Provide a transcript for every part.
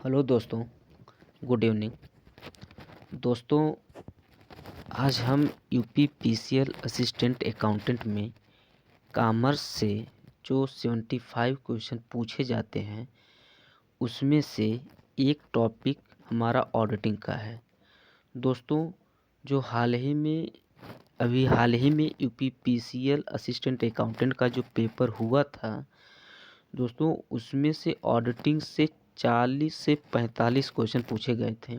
Hello दोस्तों, good evening. दोस्तों, आज हम यूपीपीसीएल असिस्टेंट अकाउंटेंट में कॉमर्स से जो 75 क्वेश्चन पूछे जाते हैं उसमें से एक टॉपिक हमारा ऑडिटिंग का है। दोस्तों, जो हाल ही में यूपीपीसीएल असिस्टेंट अकाउंटेंट का जो पेपर हुआ था दोस्तों, उसमें से ऑडिटिंग से 40 से 45 क्वेश्चन पूछे गए थे।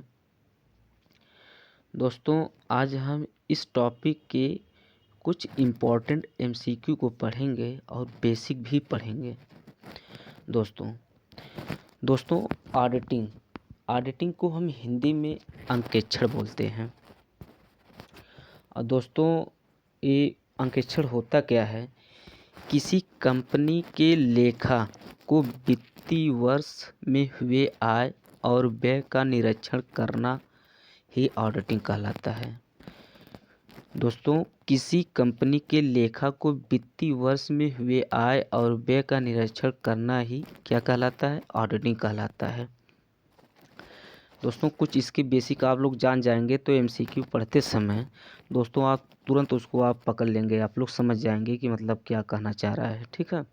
दोस्तों, आज हम इस टॉपिक के कुछ इम्पोर्टेंट एमसीक्यू को पढ़ेंगे और बेसिक भी पढ़ेंगे। दोस्तों ऑडिटिंग को हम हिंदी में अंकेक्षण बोलते हैं। और दोस्तों, ये अंकेक्षण होता क्या है? किसी कंपनी के लेखा को वित्तीय वर्ष में हुए आय और व्यय का निरीक्षण करना ही ऑडिटिंग कहलाता है। दोस्तों, किसी कंपनी के लेखा को वित्तीय वर्ष में हुए आय और व्यय का निरीक्षण करना ही क्या कहलाता है? ऑडिटिंग कहलाता है। दोस्तों, कुछ इसके बेसिक आप लोग जान जाएंगे तो एमसीक्यू पढ़ते समय दोस्तों आप तुरंत उसको आप पकड़ लेंगे, आप लोग समझ जाएंगे कि मतलब क्या कहना चाह रहा है। ठीक है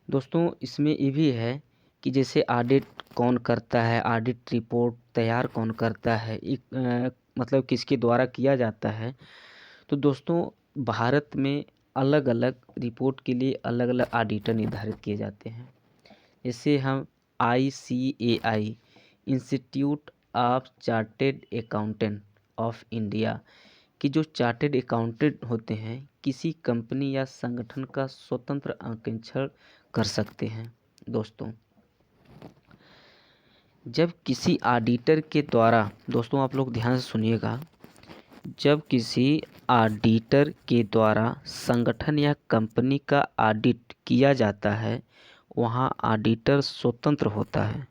दोस्तों, इसमें ये भी है कि जैसे ऑडिट कौन करता है, ऑडिट रिपोर्ट तैयार कौन करता है, मतलब किसके द्वारा किया जाता है। तो दोस्तों, भारत में अलग अलग रिपोर्ट के लिए अलग अलग ऑडिटर निर्धारित किए जाते हैं। जैसे हम ICAI institute of chartered accountant of India कि जो चार्टेड अकाउंटेंट होते हैं किसी कंपनी या संगठन का स्वतंत्र अंकेक्षण कर सकते हैं। दोस्तों, जब किसी ऑडिटर के द्वारा, दोस्तों आप लोग ध्यान से सुनिएगा, जब किसी ऑडिटर के द्वारा संगठन या कंपनी का ऑडिट किया जाता है वहाँ ऑडिटर स्वतंत्र होता है।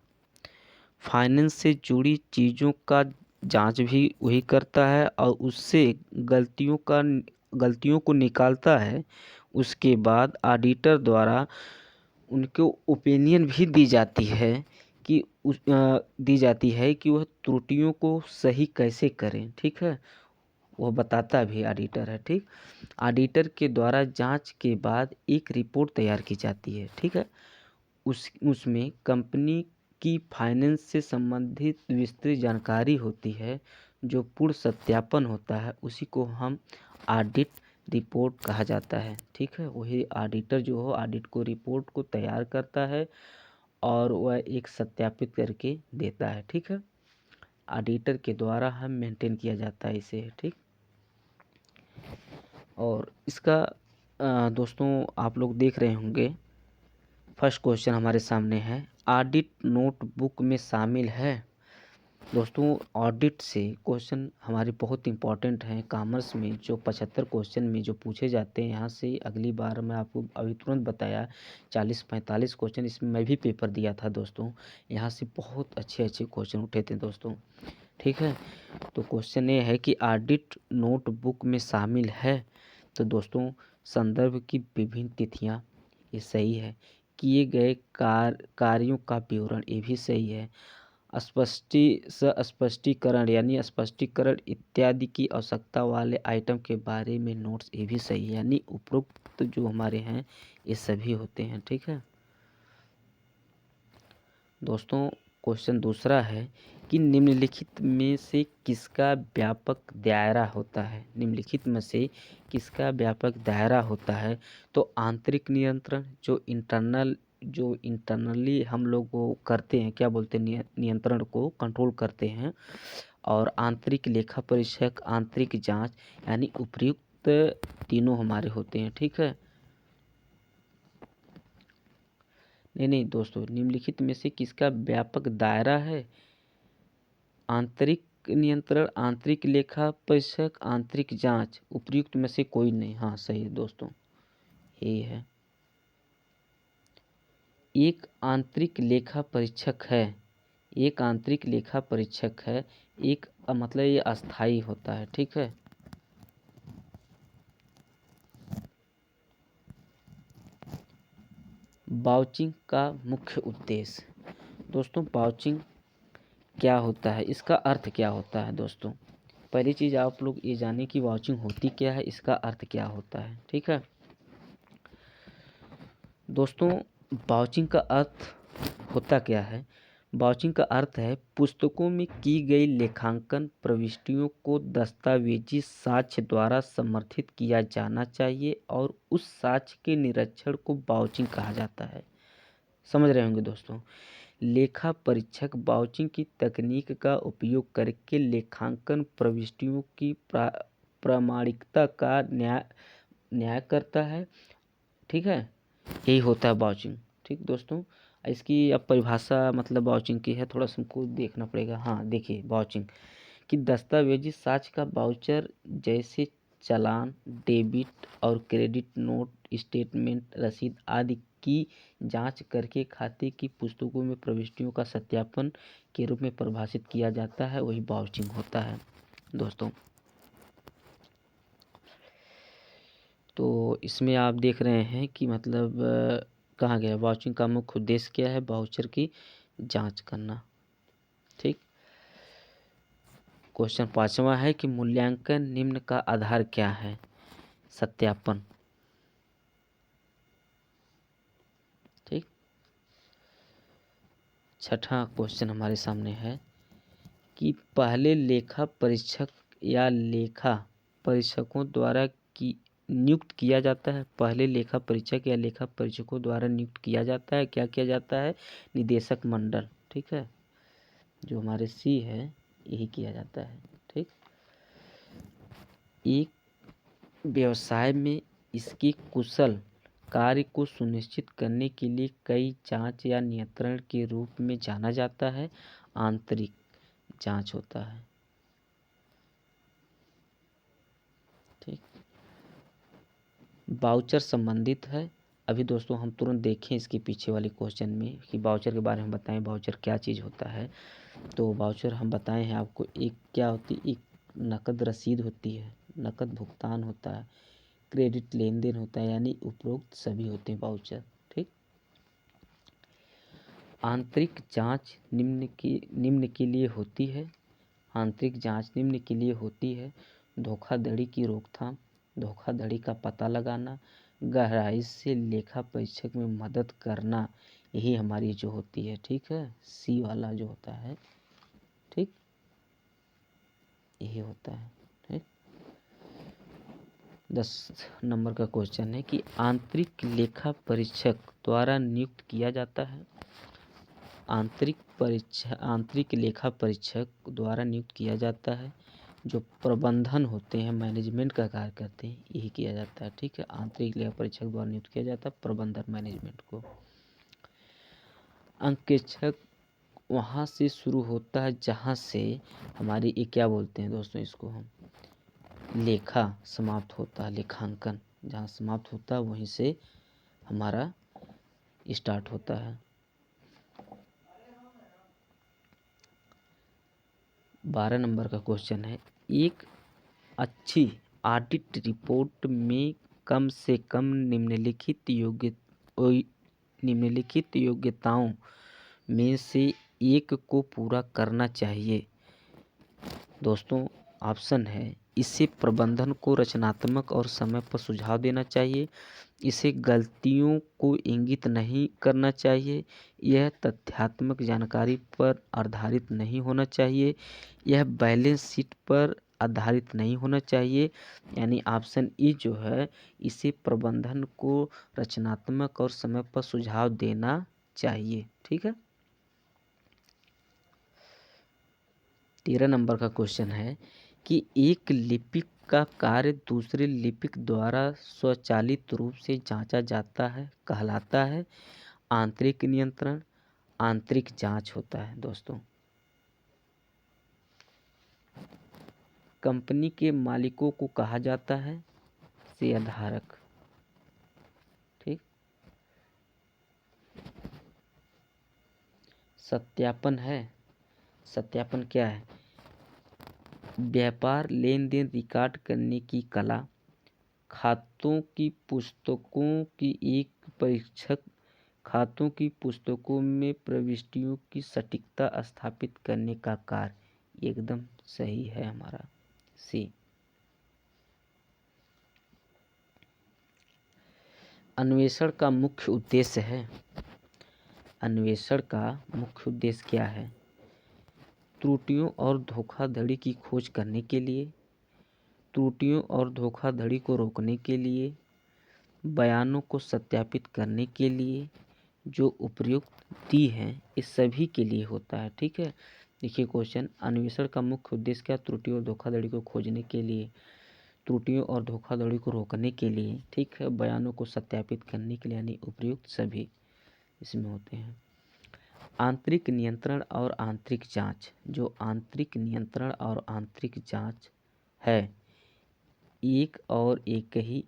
फाइनेंस से जुड़ी चीज़ों का जांच भी वही करता है और उससे गलतियों को निकालता है। उसके बाद ऑडिटर द्वारा उनको ओपिनियन भी दी जाती है कि वह त्रुटियों को सही कैसे करें। ठीक है, वह बताता भी ऑडिटर है। ठीक, ऑडिटर के द्वारा जांच के बाद एक रिपोर्ट तैयार की जाती है। ठीक है, उसमें कंपनी की फाइनेंस से संबंधित विस्तृत जानकारी होती है। जो पूर्ण सत्यापन होता है उसी को हम ऑडिट रिपोर्ट कहा जाता है। ठीक है, वही ऑडिटर जो हो ऑडिट को रिपोर्ट को तैयार करता है और वह एक सत्यापित करके देता है। ठीक है, ऑडिटर के द्वारा हम मेंटेन किया जाता है इसे। ठीक, और इसका दोस्तों आप लोग देख रहे होंगे, फर्स्ट क्वेश्चन हमारे सामने है, ऑडिट नोटबुक में शामिल है। दोस्तों, ऑडिट से क्वेश्चन हमारे बहुत इंपॉर्टेंट हैं। कॉमर्स में जो 75 क्वेश्चन में जो पूछे जाते हैं, यहाँ से अगली बार मैं आपको अभी तुरंत बताया 40-45 क्वेश्चन इसमें मैं भी पेपर दिया था। दोस्तों, यहाँ से बहुत अच्छे क्वेश्चन उठे थे दोस्तों। ठीक है, तो क्वेश्चन ये है कि ऑडिट नोटबुक में शामिल है। तो दोस्तों, संदर्भ की विभिन्न तिथियाँ, ये सही है। किए गए कार्यों का विवरण, ये भी सही है। स्पष्टीकरण यानी स्पष्टीकरण इत्यादि की आवश्यकता वाले आइटम के बारे में नोट्स, ये भी सही है। यानी उपरोक्त जो हमारे हैं ये सभी होते हैं। ठीक है दोस्तों, क्वेश्चन दूसरा है कि निम्नलिखित में से किसका व्यापक दायरा होता है? निम्नलिखित में से किसका व्यापक दायरा होता है? तो आंतरिक नियंत्रण, जो इंटरनली हम लोग वो करते हैं, क्या बोलते हैं, नियंत्रण को कंट्रोल करते हैं। और आंतरिक लेखा परीक्षक, आंतरिक जांच, यानी उपयुक्त तीनों हमारे होते हैं। ठीक है, नहीं दोस्तों, निम्नलिखित में से किसका व्यापक दायरा है? आंतरिक नियंत्रण, आंतरिक लेखा परीक्षक, आंतरिक जांच, उपयुक्त में से कोई नहीं। हाँ सही है दोस्तों, यही है। एक आंतरिक लेखा परीक्षक है, एक आंतरिक लेखा परीक्षक है, एक मतलब ये अस्थाई होता है। ठीक है, वाउचिंग का मुख्य उद्देश्य, दोस्तों वाउचिंग क्या होता है, इसका अर्थ क्या होता है दोस्तों। पहली चीज़ आप लोग ये जानें कि वाउचिंग होती क्या है, इसका अर्थ क्या होता है। ठीक है दोस्तों, वाउचिंग का अर्थ होता क्या है। वाउचिंग का अर्थ है पुस्तकों में की गई लेखांकन प्रविष्टियों को दस्तावेजी साक्ष्य द्वारा समर्थित किया जाना चाहिए और उस साक्ष्य के निरीक्षण को वाउचिंग कहा जाता है। समझ रहे होंगे दोस्तों। लेखा परीक्षक वाउचिंग की तकनीक का उपयोग करके लेखांकन प्रविष्टियों की प्रामाणिकता का न्याय करता है। ठीक है, यही होता है वाउचिंग। ठीक दोस्तों, इसकी अब परिभाषा मतलब वाउचिंग की है, थोड़ा सा हमको देखना पड़ेगा। हाँ देखिए, वाउचिंग कि दस्तावेजी साक्ष्य का वाउचर जैसे चालान, डेबिट और क्रेडिट नोट, स्टेटमेंट, रसीद आदि की जांच करके खाते की पुस्तकों में प्रविष्टियों का सत्यापन के रूप में परिभाषित किया जाता है, वही वाउचिंग होता है दोस्तों। तो इसमें आप देख रहे हैं कि मतलब कहाँ गया वाउचिंग का मुख्य उद्देश्य क्या है, वाउचर की जांच करना। ठीक, क्वेश्चन 5वां है कि मूल्यांकन निम्न का आधार क्या है, सत्यापन। ठीक, 6ठा क्वेश्चन हमारे सामने है कि पहले लेखा परीक्षक या लेखा परीक्षकों द्वारा नियुक्त किया जाता है। पहले लेखा परीक्षक या लेखा परीक्षकों द्वारा नियुक्त किया जाता है, क्या किया जाता है, निदेशक मंडल। ठीक है, जो हमारे सी है यही किया जाता है। ठीक, एक व्यवसाय में इसके कुशल कार्य को सुनिश्चित करने के लिए कई जांच या नियंत्रण के रूप में जाना जाता है, आंतरिक जांच होता है। ठीक, वाउचर संबंधित है। अभी दोस्तों हम तुरंत देखें इसके पीछे वाले क्वेश्चन में कि वाउचर के बारे में बताएं, वाउचर क्या चीज़ होता है। तो वाउचर हम बताए हैं आपको, एक क्या होती है, एक नकद रसीद होती है, नकद भुगतान होता है, क्रेडिट लेन देन होता है, यानी उपरोक्त सभी होते हैं वाउचर। ठीक, आंतरिक जांच निम्न के लिए होती है। आंतरिक जांच निम्न के लिए होती है धोखाधड़ी की रोकथाम, धोखाधड़ी का पता लगाना, गहराई से लेखा परीक्षक में मदद करना, यही हमारी जो होती है। ठीक है, सी वाला जो होता है, ठीक, यही होता है। ठीक, 10 नंबर का क्वेश्चन है कि आंतरिक लेखा परीक्षक द्वारा नियुक्त किया जाता है। आंतरिक लेखा परीक्षक द्वारा नियुक्त किया जाता है, जो प्रबंधन होते हैं, मैनेजमेंट का कार्य करते हैं, यही किया जाता है। ठीक है, आंतरिक लेखा परीक्षक द्वारा नियुक्त किया जाता है प्रबंधन, मैनेजमेंट को। अंकेक्षक वहाँ से शुरू होता है जहाँ से हमारी ये क्या बोलते हैं दोस्तों, इसको हम लेखा समाप्त होता है, लेखांकन जहाँ समाप्त होता है वहीं से हमारा स्टार्ट होता है। 12 नंबर का क्वेश्चन है, एक अच्छी ऑडिट रिपोर्ट में कम से कम निम्नलिखित योग्यताओं में से एक को पूरा करना चाहिए। दोस्तों ऑप्शन है, इसे प्रबंधन को रचनात्मक और समय पर सुझाव देना चाहिए, इसे गलतियों को इंगित नहीं करना चाहिए, यह तथ्यात्मक जानकारी पर आधारित नहीं होना चाहिए, यह बैलेंस शीट पर आधारित नहीं होना चाहिए। यानी ऑप्शन ई जो है, इसे प्रबंधन को रचनात्मक और समय पर सुझाव देना चाहिए। ठीक है, 13 नंबर का क्वेश्चन है कि एक लिपिक का कार्य दूसरे लिपिक द्वारा स्वचालित रूप से जांचा जाता है, कहलाता है आंतरिक नियंत्रण, आंतरिक जांच होता है दोस्तों। कंपनी के मालिकों को कहा जाता है शेयरधारक। ठीक, सत्यापन है, सत्यापन क्या है, व्यापार लेन देन रिकॉर्ड करने की कला, खातों की पुस्तकों की एक परीक्षक खातों की पुस्तकों में प्रविष्टियों की सटीकता स्थापित करने का कार्य। एकदम सही है हमारा सी। अन्वेषण का मुख्य उद्देश्य है। अन्वेषण का मुख्य उद्देश्य क्या है? त्रुटियों और धोखाधड़ी की खोज करने के लिए, त्रुटियों और धोखाधड़ी को रोकने के लिए, बयानों को सत्यापित करने के लिए, जो उपयुक्त दी हैं इस सभी के लिए होता है। ठीक है, देखिए क्वेश्चन, अन्वेषण का मुख्य उद्देश्य क्या? त्रुटियों और धोखाधड़ी को खोजने के लिए, त्रुटियों और धोखाधड़ी को रोकने के लिए, ठीक है, बयानों को सत्यापित करने के लिए, यानी उपयुक्त सभी इसमें होते हैं। आंतरिक नियंत्रण और आंतरिक जांच। जो आंतरिक नियंत्रण और आंतरिक जांच है, एक और एक ही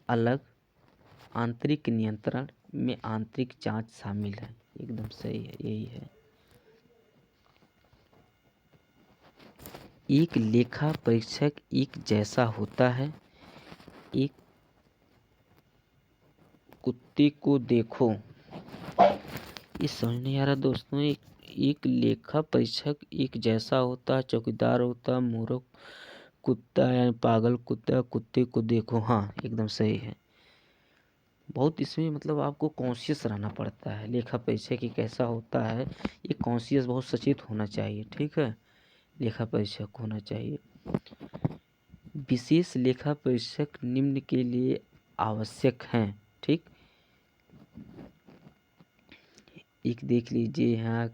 अलग। आंतरिक नियंत्रण में आंतरिक जांच शामिल है। एकदम सही है, यही है। एक लेखा परीक्षक एक जैसा होता है। एक कुत्ते को देखो, ये समझ नहीं आ रहा दोस्तों। एक लेखा परीक्षक एक जैसा होता है, चौकीदार होता है, मूर्ख कुत्ता यानी पागल कुत्ता, कुत्ते को देखो। हाँ, एकदम सही है। बहुत इसमें मतलब आपको कॉन्शियस रहना पड़ता है। लेखा परीक्षक की कैसा होता है, ये कॉन्शियस बहुत सचेत होना चाहिए। ठीक है, लेखा परीक्षक होना चाहिए। विशेष लेखा परीक्षक निम्न के लिए आवश्यक हैं। ठीक, एक देख लीजिए यहाँ,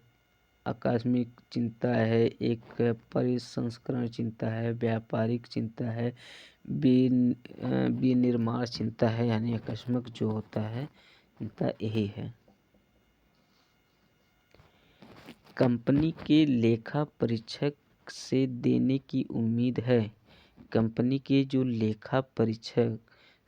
आकस्मिक चिंता है, एक परिसंस्करण चिंता है, व्यापारिक चिंता है, विनिर्माण चिंता है, यानी आकस्मिक जो होता है चिंता यही है। कंपनी के लेखा परीक्षक से देने की उम्मीद है। कंपनी के जो लेखा परीक्षक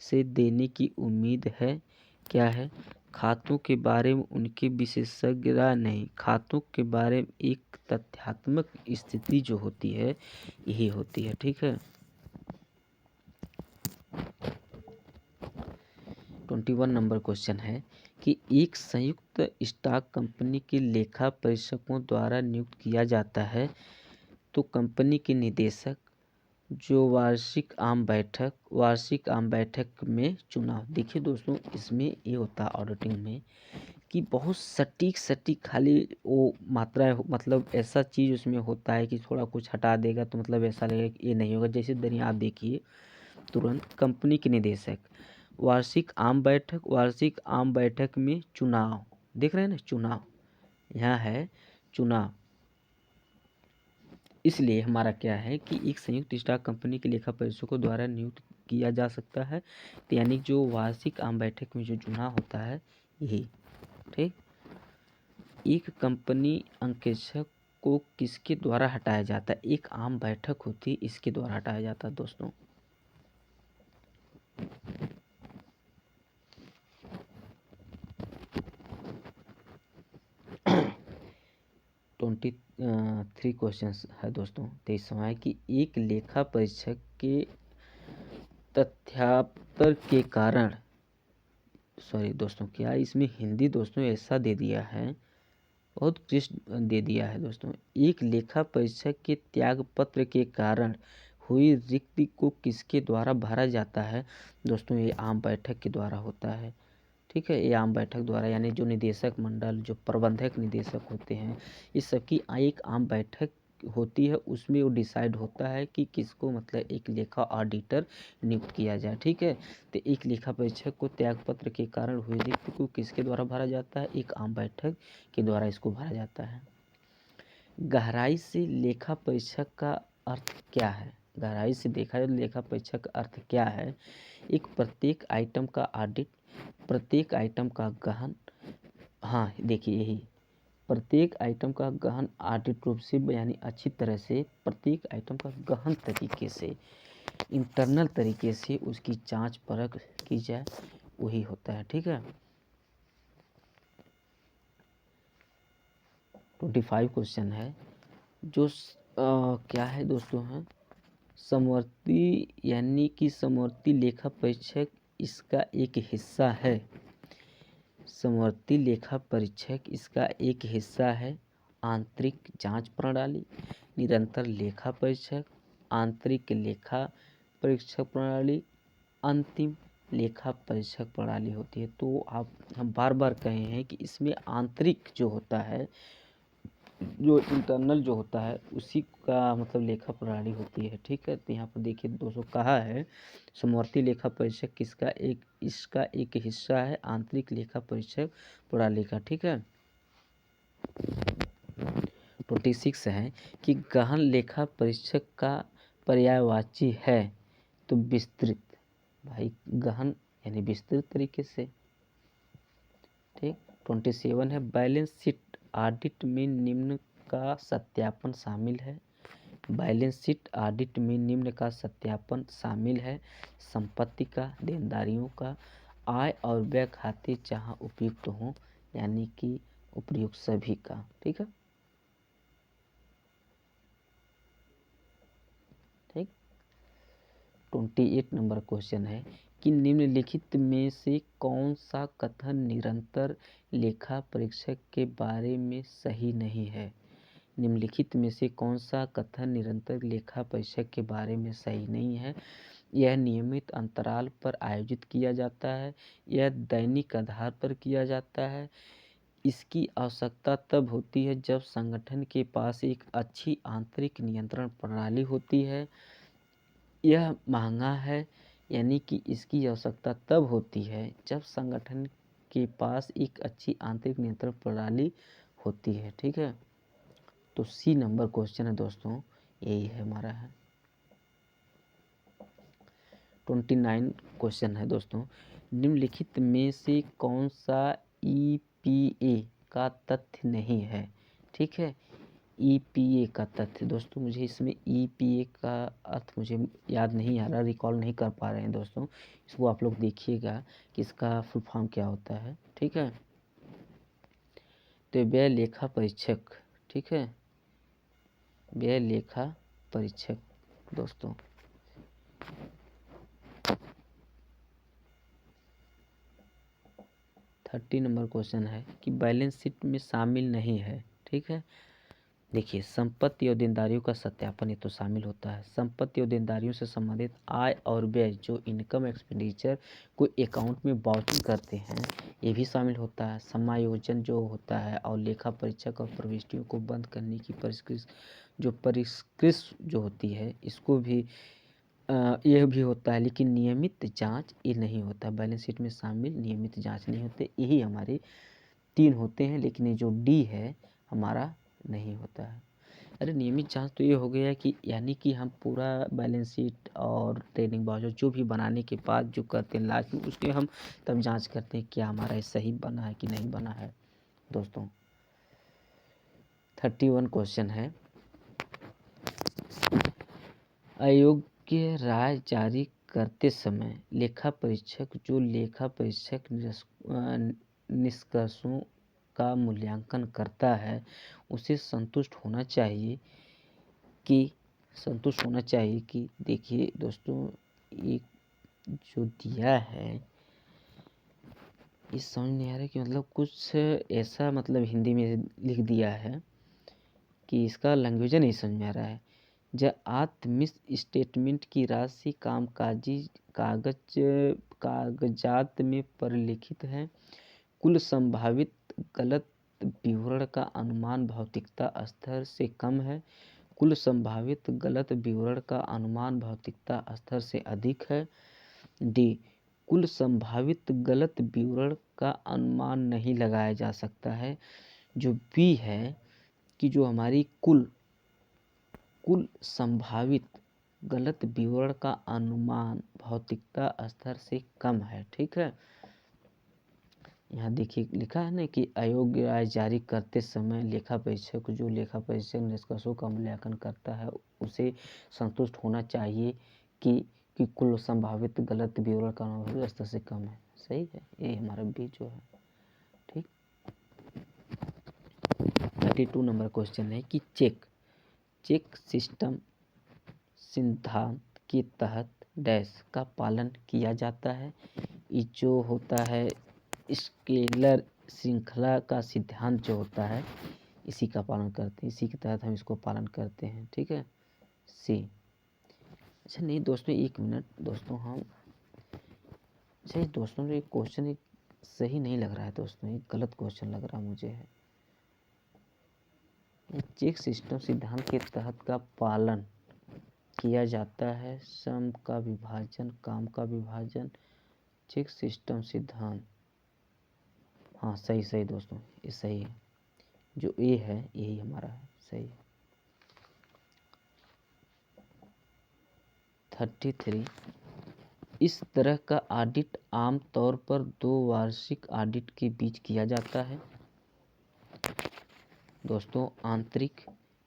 से देने की उम्मीद है क्या है? खातों के बारे में उनकी विशेषज्ञता नहीं, खातों के बारे में एक तथ्यात्मक स्थिति जो होती है यही होती है। ठीक है, 21 नंबर क्वेश्चन है कि एक संयुक्त स्टॉक कंपनी के लेखा परीक्षकों द्वारा नियुक्त किया जाता है, तो कंपनी के निदेशक जो वार्षिक आम बैठक में चुनाव। देखिए दोस्तों, इसमें ये होता है ऑडिटिंग में कि बहुत सटीक खाली वो मात्रा, मतलब ऐसा चीज़ उसमें होता है कि थोड़ा कुछ हटा देगा तो मतलब ऐसा लगेगा कि ये नहीं होगा। जैसे दरिया आप देखिए, तुरंत कंपनी के निदेशक वार्षिक आम बैठक में चुनाव, देख रहे हैं ना, चुनाव यहाँ है, चुनाव। इसलिए हमारा क्या है कि एक संयुक्त स्टॉक कंपनी के लेखा परीक्षकों द्वारा नियुक्त किया जा सकता है, तो यानी जो वार्षिक आम बैठक में जो चुनाव होता है यही। ठीक, एक कंपनी अंकेक्षक को किसके द्वारा हटाया जाता है? एक आम बैठक होती है, इसके द्वारा हटाया जाता है दोस्तों। ट्वेंटी 3 क्वेश्चन है दोस्तों। 23वां है कि एक लेखा परीक्षक के तथ्यात्तर के कारण, सॉरी दोस्तों, क्या इसमें हिंदी दोस्तों ऐसा दे दिया है, बहुत क्लिष्ट दे दिया है दोस्तों। एक लेखा परीक्षक के त्याग पत्र के कारण हुई रिक्ति को किसके द्वारा भरा जाता है? दोस्तों, ये आम बैठक के द्वारा होता है। ठीक है, ये आम बैठक द्वारा, यानी जो निदेशक मंडल, जो प्रबंधक निदेशक होते हैं, इस सबकी एक आम बैठक होती है, उसमें वो डिसाइड होता है कि किसको मतलब एक लेखा ऑडिटर नियुक्त किया जाए। ठीक है, तो एक लेखा परीक्षक को त्यागपत्र के कारण हुई रिक्ति को किसके द्वारा भरा जाता है? एक आम बैठक के द्वारा इसको भरा जाता है। गहराई से लेखा परीक्षक का अर्थ क्या है? गहराई से देखा जाए लेखा परीक्षक का अर्थ क्या है? एक प्रत्येक आइटम का ऑडिट, प्रत्येक आइटम का गहन, हाँ देखिए यही, प्रत्येक आइटम का गहन ऑडिट रूप से, यानी अच्छी तरह से प्रत्येक आइटम का गहन तरीके से, इंटरनल तरीके से उसकी जांच परख की जाए, वही होता है। ठीक है, 25 क्वेश्चन है जो क्या है दोस्तों है, समवर्ती, यानी कि समवर्ती लेखा परीक्षक इसका एक हिस्सा है। समवर्ती लेखा परीक्षक इसका एक हिस्सा है। आंतरिक जांच प्रणाली, निरंतर लेखा परीक्षक, आंतरिक लेखा परीक्षक प्रणाली, अंतिम लेखा परीक्षक प्रणाली होती है। तो हम बार बार कहे हैं कि इसमें आंतरिक जो होता है, जो इंटरनल जो होता है, उसी का मतलब लेखा प्रणाली होती है। ठीक है, तो यहाँ पर देखिए दोस्तों कहा है समवर्ती लेखा परीक्षक इसका एक हिस्सा है आंतरिक लेखा परीक्षक प्रणाली का। ठीक है, 26 है कि गहन लेखा परीक्षक का पर्यायवाची है। तो विस्तृत, भाई गहन यानी विस्तृत तरीके से। ठीक, 27 है बैलेंस शीट ऑडिट में निम्न का सत्यापन शामिल है। बैलेंस शीट ऑडिट में निम्न का सत्यापन शामिल है। संपत्ति का, देनदारियों का, आय और व्यय खाते जहां उपयुक्त हों, यानी कि उपयुक्त सभी का। ठीक है, ठीक। 28 नंबर क्वेश्चन है कि निम्नलिखित में से कौन सा कथन निरंतर लेखा परीक्षक के बारे में सही नहीं है। निम्नलिखित में से कौन सा कथन निरंतर लेखा परीक्षक के बारे में सही नहीं है। यह नियमित अंतराल पर आयोजित किया जाता है। यह दैनिक आधार पर किया जाता है। इसकी आवश्यकता तब होती है जब संगठन के पास एक अच्छी आंतरिक नियंत्रण प्रणाली होती है। यह महंगा है, यानी कि इसकी आवश्यकता तब होती है जब संगठन के पास एक अच्छी आंतरिक नियंत्रण प्रणाली होती है। ठीक है, तो सी नंबर क्वेश्चन है दोस्तों, यही है हमारा है। 29 क्वेश्चन है दोस्तों, निम्नलिखित में से कौन सा ईपीए का तथ्य नहीं है। ठीक है, ईपीए का तथ्य दोस्तों, मुझे इसमें ईपीए का अर्थ मुझे याद नहीं आ रहा, रिकॉल नहीं कर पा रहे हैं दोस्तों। इसको आप लोग देखिएगा कि इसका फुल फॉर्म क्या होता है। ठीक है, तो व्यय लेखा परीक्षक। ठीक है, व्यय लेखा परीक्षक दोस्तों। थर्टी नंबर क्वेश्चन है कि बैलेंस शीट में शामिल नहीं है। ठीक है, देखिए संपत्ति और देनदारियों का सत्यापन ये तो शामिल होता है। संपत्ति और देनदारियों से संबंधित आय और व्यय जो इनकम एक्सपेंडिचर को अकाउंट में वाउचिंग करते हैं, ये भी शामिल होता है। समायोजन जो होता है और लेखा परीक्षक और प्रविष्टियों को बंद करने की परिष्कृत जो होती है, इसको भी यह भी होता है। लेकिन नियमित जांच ये नहीं होता, बैलेंस शीट में शामिल नियमित जांच नहीं होते। यही हमारे 3 होते हैं, लेकिन ये जो डी है हमारा नहीं होता है। अरे नियमित जांच तो ये हो गया कि यानी कि हम पूरा बैलेंस शीट और ट्रेडिंग बाउचर जो भी बनाने के बाद जो करते हैं लास्ट में, उसके हम तब जांच करते हैं क्या हमारा ये सही बना है कि नहीं बना है दोस्तों। 31 क्वेश्चन है, अयोग्य राय जारी करते समय लेखा परीक्षक जो लेखा परीक्षक निष्कर्षों का मूल्यांकन करता है उसे संतुष्ट होना चाहिए कि देखिए दोस्तों, एक जो दिया है इस समझ नहीं आ रहा कि मतलब कुछ ऐसा मतलब हिंदी में लिख दिया है कि इसका लैंग्वेज नहीं समझ में आ रहा है। जब आत्मिस स्टेटमेंट की राशि कामकाजी कागजात में परिलिखित है। कुल संभावित गलत विवरण का अनुमान भौतिकता स्तर से कम है। कुल संभावित गलत विवरण का अनुमान भौतिकता स्तर से अधिक है। डी, कुल संभावित गलत विवरण का अनुमान नहीं लगाया जा सकता है। जो बी है कि जो हमारी कुल संभावित गलत विवरण का अनुमान भौतिकता स्तर से कम है। ठीक है, यहाँ देखिए लिखा है ना कि अयोग्य राय जारी करते समय लेखा परीक्षक जो लेखा परीक्षक निष्कर्षों का मूल्यांकन करता है उसे संतुष्ट होना चाहिए कि कुल संभावित गलत विवरण का अनुमान स्तर से कम है। सही है, ये हमारा बी जो है। ठीक, 32 नंबर क्वेश्चन है कि चेक सिस्टम सिद्धांत के तहत डैश का पालन किया जाता है। ये जो होता है स्केलर श्रृंखला का सिद्धांत जो होता है इसी का पालन करते हैं, इसी के तहत हम इसको पालन करते हैं। ठीक है, सी। अच्छा नहीं दोस्तों, एक मिनट दोस्तों, हम अच्छा दोस्तों ये क्वेश्चन एक सही नहीं लग रहा है दोस्तों, एक गलत क्वेश्चन लग रहा मुझे है। चेक सिस्टम सिद्धांत के तहत का पालन किया जाता है श्रम का विभाजन, काम का विभाजन, चेक सिस्टम सिद्धांत। हाँ सही सही दोस्तों, ये सही है, जो ए है यही हमारा है, सही है। 33 इस तरह का ऑडिट आम तौर पर 2 वार्षिक ऑडिट के बीच किया जाता है। दोस्तों आंतरिक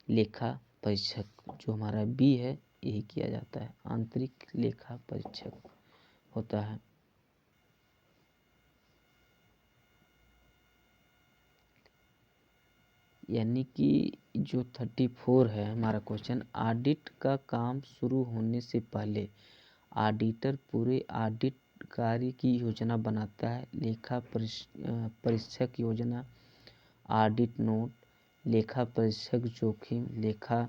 लेखा परीक्षक जो हमारा बी है यही किया जाता है, आंतरिक लेखा परीक्षक होता है। यानी कि जो 34 है हमारा क्वेश्चन, ऑडिट का काम शुरू होने से पहले ऑडिटर पूरे ऑडिट कार्य की योजना बनाता है। लेखा परीक्षक योजना, ऑडिट नोट, लेखा परीक्षक जोखिम, लेखा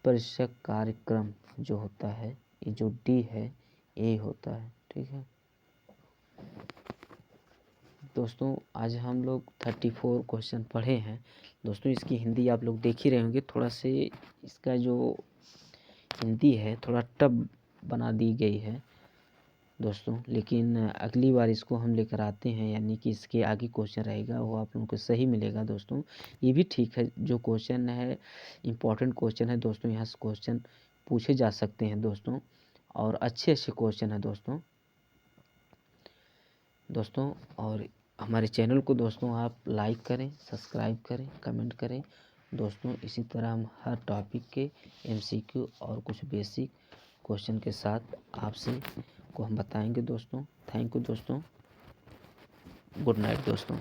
परीक्षक कार्यक्रम जो होता है, ये जो डी है ये होता है। ठीक है दोस्तों, आज हम लोग 34 क्वेश्चन पढ़े हैं। दोस्तों इसकी हिंदी आप लोग देख ही रहे होंगे, थोड़ा से इसका जो हिंदी है थोड़ा टफ बना दी गई है दोस्तों, लेकिन अगली बार इसको हम लेकर आते हैं, यानी कि इसके आगे क्वेश्चन रहेगा वो आप लोगों को सही मिलेगा दोस्तों। ये भी ठीक है, जो क्वेश्चन है इम्पोर्टेंट क्वेश्चन है दोस्तों, यहाँ से क्वेश्चन पूछे जा सकते हैं दोस्तों, और अच्छे अच्छे क्वेश्चन है दोस्तों। और हमारे चैनल को दोस्तों आप लाइक करें, सब्सक्राइब करें, कमेंट करें दोस्तों। इसी तरह हम हर टॉपिक के MCQ और कुछ बेसिक क्वेश्चन के साथ आपसे को हम बताएंगे दोस्तों। थैंक यू दोस्तों, गुड नाइट दोस्तों।